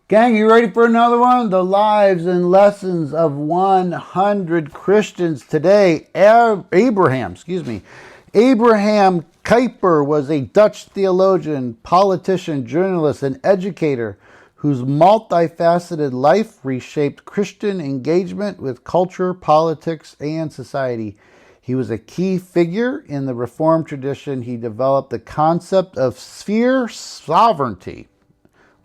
Gang, you ready for another one? The lives and lessons of 100 Christians today. Abraham Kuyper was a Dutch theologian, politician, journalist, and educator whose multifaceted life reshaped Christian engagement with culture, politics, and society. He was a key figure in the Reformed tradition. He developed the concept of sphere sovereignty.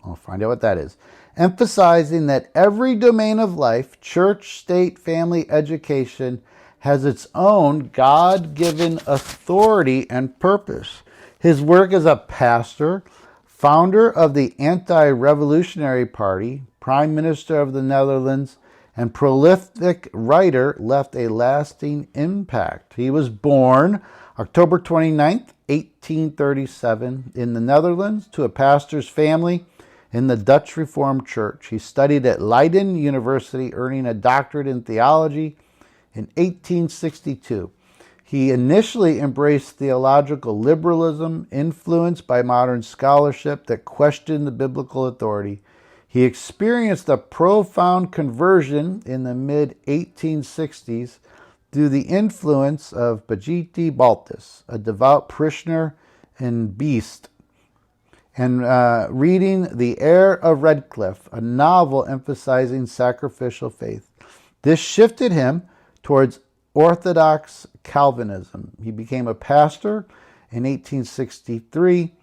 I'll find out what that is. Emphasizing that every domain of life, church, state, family, education, has its own God-given authority and purpose. His work as a pastor, founder of the Anti-Revolutionary Party, Prime Minister of the Netherlands, and prolific writer left a lasting impact. He was born October 29th, 1837, in the Netherlands to a pastor's family in the Dutch Reformed Church. He studied at Leiden University, earning a doctorate in theology in 1862. He initially embraced theological liberalism, influenced by modern scholarship that questioned the biblical authority. He experienced a profound conversion in the mid-1860s through the influence of Brigitte Baltus, a devout parishioner in Beest, and reading The Heir of Redcliffe, a novel emphasizing sacrificial faith. This shifted him towards Orthodox Calvinism. He became a pastor in 1863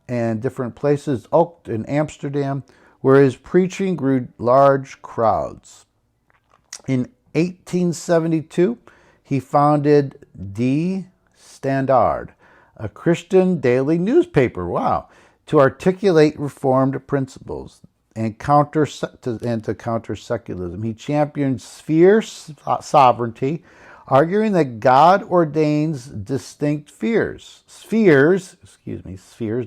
in different places, Ook in Amsterdam, where his preaching grew large crowds. In 1872, he founded Die Standaard, a Christian daily newspaper. Wow. To articulate Reformed principles and to counter secularism. He championed sphere sovereignty, arguing that God ordains distinct spheres,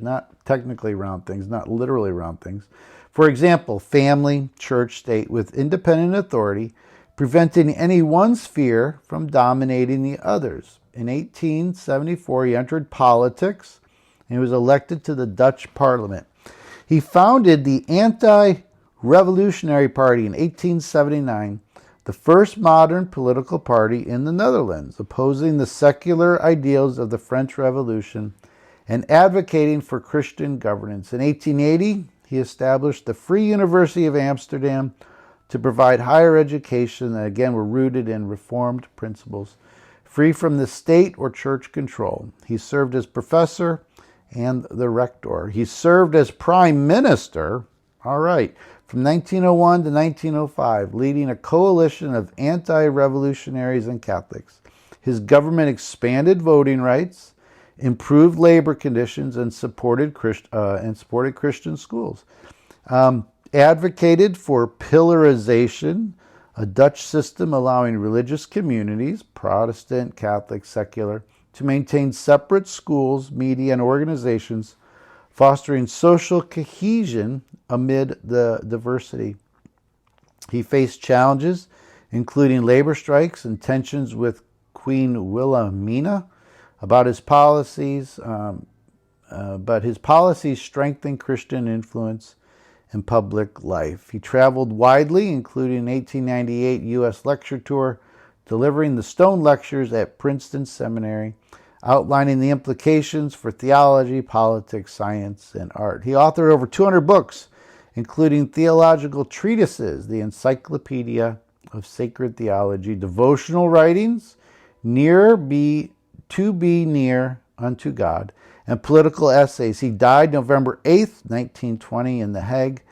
not technically round things, not literally round things. For example, family, church, state, with independent authority, preventing any one sphere from dominating the others. In 1874, he entered politics, and he was elected to the Dutch Parliament. He founded the Anti-Revolutionary Party in 1879, the first modern political party in the Netherlands, opposing the secular ideals of the French Revolution and advocating for Christian governance. In 1880, he established the Free University of Amsterdam to provide higher education that, again, were rooted in Reformed principles, free from the state or church control. He served as professor and the rector. He served as prime minister, from 1901 to 1905, leading a coalition of anti-revolutionaries and Catholics. His government expanded voting rights, improved labor conditions, and supported Christian schools. Advocated for pillarization, a Dutch system allowing religious communities, Protestant, Catholic, secular, to maintain separate schools, media, and organizations, fostering social cohesion amid the diversity. He faced challenges, including labor strikes and tensions with Queen Wilhelmina about his policies, but his policies strengthened Christian influence in public life. He traveled widely, including an 1898 U.S. lecture tour, delivering the Stone Lectures at Princeton Seminary, outlining the implications for theology, politics, science, and art. He authored over 200 books, including theological treatises, the Encyclopedia of Sacred Theology, devotional writings, To Be Near Unto God, and political essays. He died November 8th, 1920 in The Hague.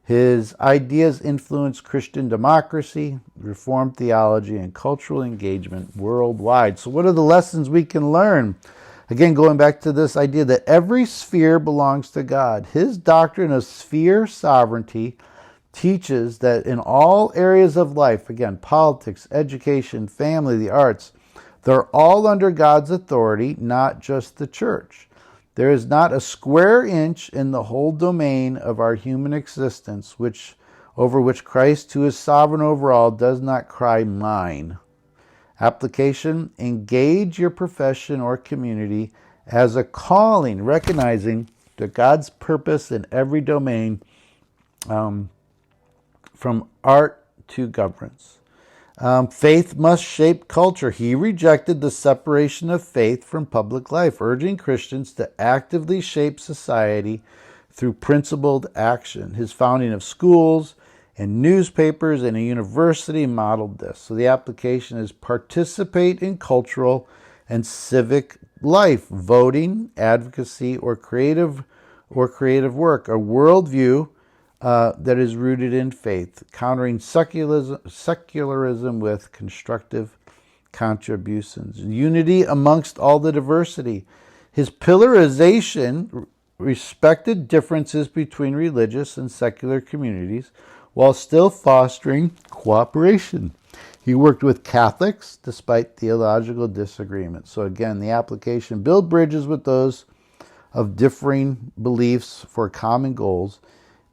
His ideas influenced Christian democracy, Reformed theology, and cultural engagement worldwide. So what are the lessons we can learn? Again, going back to this idea that every sphere belongs to God. His doctrine of sphere sovereignty teaches that in all areas of life, again, politics, education, family, the arts, they're all under God's authority, not just the church. There is not a square inch in the whole domain of our human existence over which Christ, who is sovereign over all, does not cry mine. Application: engage your profession or community as a calling, recognizing that God's purpose in every domain from art to governance. Faith must shape culture. He rejected the separation of faith from public life, urging Christians to actively shape society through principled action. His founding of schools and newspapers and a university modeled this. So the application is participate in cultural and civic life, voting, advocacy, or creative work, a worldview that is rooted in faith, countering secularism with constructive contributions. Unity amongst all the diversity. His pillarization respected differences between religious and secular communities while still fostering cooperation. He worked with Catholics despite theological disagreements. So again, the application, build bridges with those of differing beliefs for common goals,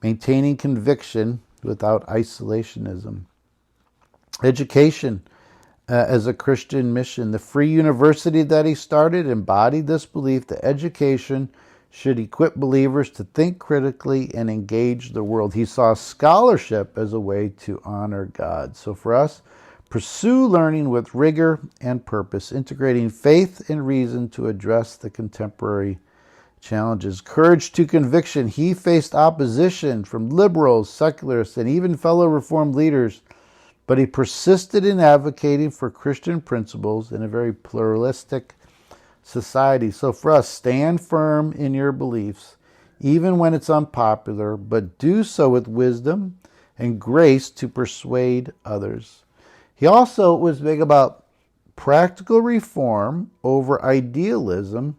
maintaining conviction without isolationism. Education as a Christian mission. The free university that he started embodied this belief that education should equip believers to think critically and engage the world. He saw scholarship as a way to honor God. So for us, pursue learning with rigor and purpose, integrating faith and reason to address the contemporary challenges. Courage to conviction. He faced opposition from liberals, secularists, and even fellow Reformed leaders, but he persisted in advocating for Christian principles in a very pluralistic society. So for us, stand firm in your beliefs, even when it's unpopular, but do so with wisdom and grace to persuade others. He also was big about practical reform over idealism.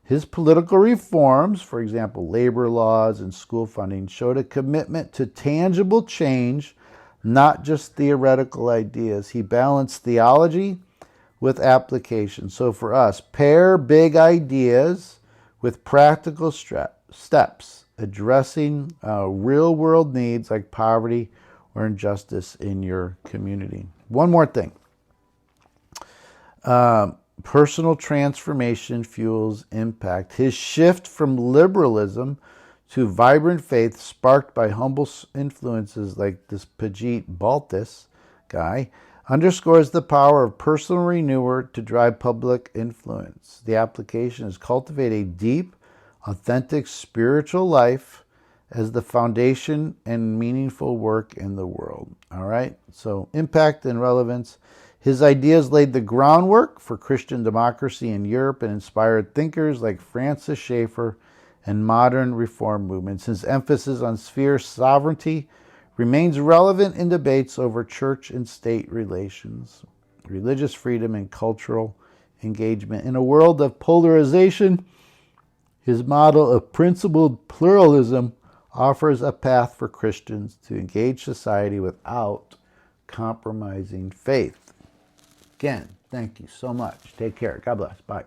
His political reforms, for example, labor laws and school funding, showed a commitment to tangible change, not just theoretical ideas. He balanced theology with application. So for us, pair big ideas with practical steps, addressing real-world needs like poverty or injustice in your community. One more thing. Personal transformation fuels impact. His shift from liberalism to vibrant faith, sparked by humble influences like this Pajit Baltis guy, underscores the power of personal renewal to drive public influence. The application is cultivate a deep, authentic spiritual life as the foundation and meaningful work in the world. All right, so impact and relevance. His ideas laid the groundwork for Christian democracy in Europe and inspired thinkers like Francis Schaeffer and modern reform movements. His emphasis on sphere sovereignty remains relevant in debates over church and state relations, religious freedom, and cultural engagement. In a world of polarization, his model of principled pluralism offers a path for Christians to engage society without compromising faith. Again, thank you so much. Take care. God bless. Bye.